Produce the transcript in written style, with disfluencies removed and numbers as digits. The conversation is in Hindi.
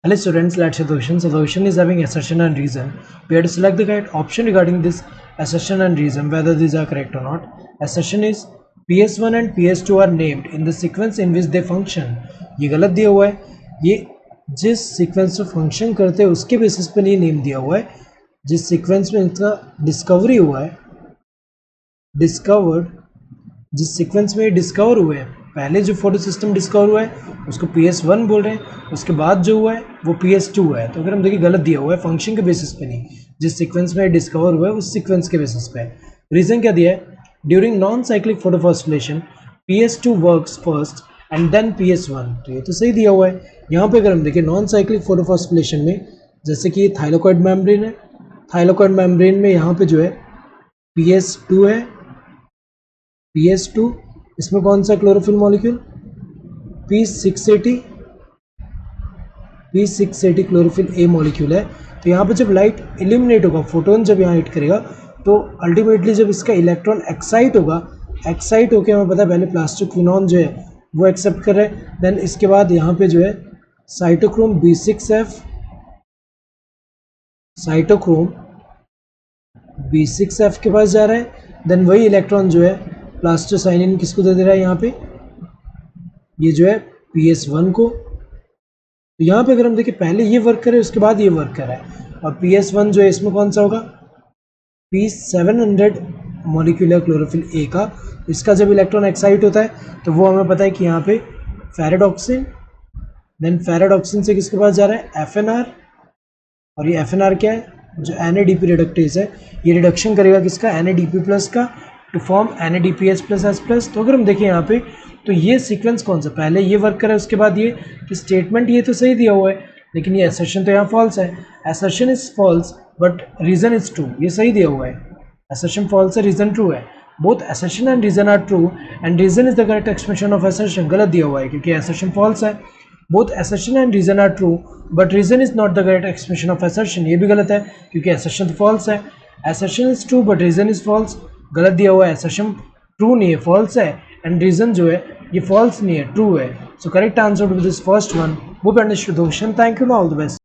Hello students, let's see the question. So the question is having assertion and reason. We have to select the correct option regarding this assertion and reason, whether these are correct or not. Assertion is PS1 and PS2 are named in the sequence in which they function. ये गलत दिया हुआ है. ये जिस सीक्वेंस में फंक्शन करते हैं उसके बेसिस पे नहीं नेम दिया हुआ है. जिस सीक्वेंस में इनका डिस्कवरी हुआ है, डिस्कवर्ड, जिस सीक्वेंस में डिस्कवर हुए हैं, पहले जो फोटो सिस्टम डिस्कवर हुआ है उसको PS1 बोल रहे हैं, उसके बाद जो हुआ है वो PS2 है. तो अगर हम देखिए गलत दिया हुआ है, फंक्शन के बेसिस पे नहीं, जिस सीक्वेंस में डिस्कवर हुआ है उस सीक्वेंस के बेसिस पे. रीजन क्या दिया है? During non cyclic photophosphorylation PS2 works first and then PS1. तो ये तो सही दिया हुआ है. यहाँ पे अगर हम देखें नॉन साइक्लिक फोटोफॉस्फोरिलेशन में, जैसे कि थाइलाकॉइड मेम्ब्रेन है, थाइलाकॉइड मेम्ब्रेन में यहाँ पे जो है PS2 है, PS2, इसमें कौन सा chlorophyll molecule? P680 chlorophyll A molecule है. तो यहाँ पे जब लाइट इल्यूमिनेट होगा, फोटोन जब यहाँ हिट करेगा तो अल्टीमेटली जब इसका इलेक्ट्रॉन एक्साइट होगा, एक्साइट होकर हमें पता है पहले प्लास्टोक्विनोन जो है वो एक्सेप्ट कर रहा है. देन इसके बाद यहाँ पे जो है साइटोक्रोम B6F के पास जा रहा है. देन वही इलेक्ट्रॉन जो है प्लास्टोसाइनिन किसको दे दे रहा है यहाँ पे? ये जो है PS1 को. तो यहाँ पे अगर हम देखें पहले ये वर्क करे उसके बाद ये वर्क कर रहा है. और PS1 जो है इसमें कौन सा होगा? P700 मॉलिक्यूलर क्लोरोफिल ए का. इसका जब इलेक्ट्रॉन एक्साइट होता है तो वो हमें पता है कि यहाँ पे फेरेडॉक्सिन, देन फेरेडॉक्सिन से किसके पास जा रहा है? FNR. और ये FNR क्या है? जो NADP रिडक्टेज है, ये रिडक्शन करेगा किसका? NADP प्लस का टू फॉर्म NADPH+S+. तो अगर हम देखें यहाँ पे तो ये सीक्वेंस कौन सा? पहले ये वर्क करे उसके बाद ये. कि स्टेटमेंट ये तो सही दिया हुआ है लेकिन ये असर्शन तो यहाँ फॉल्स है. Assertion is false but reason is true. ये सही दिया हुआ है. असर्शन फॉल्स है, रीजन ट्रू है. Both assertion and reason are true and reason is the correct expression of assertion. गलत दिया हुआ है क्योंकि असर्शन फॉल्स है. बोथ assertion and reason are true but reason is not the correct expression of assertion. ये भी गलत है क्योंकि assertion तो false है. assertion is true but reason is false. गलत दिया हुआ है. assertion true नहीं है, false है, and reason जो है ये false नहीं है, true है. So correct answer to this first one. Hope you understood the question. Thank you and all the best.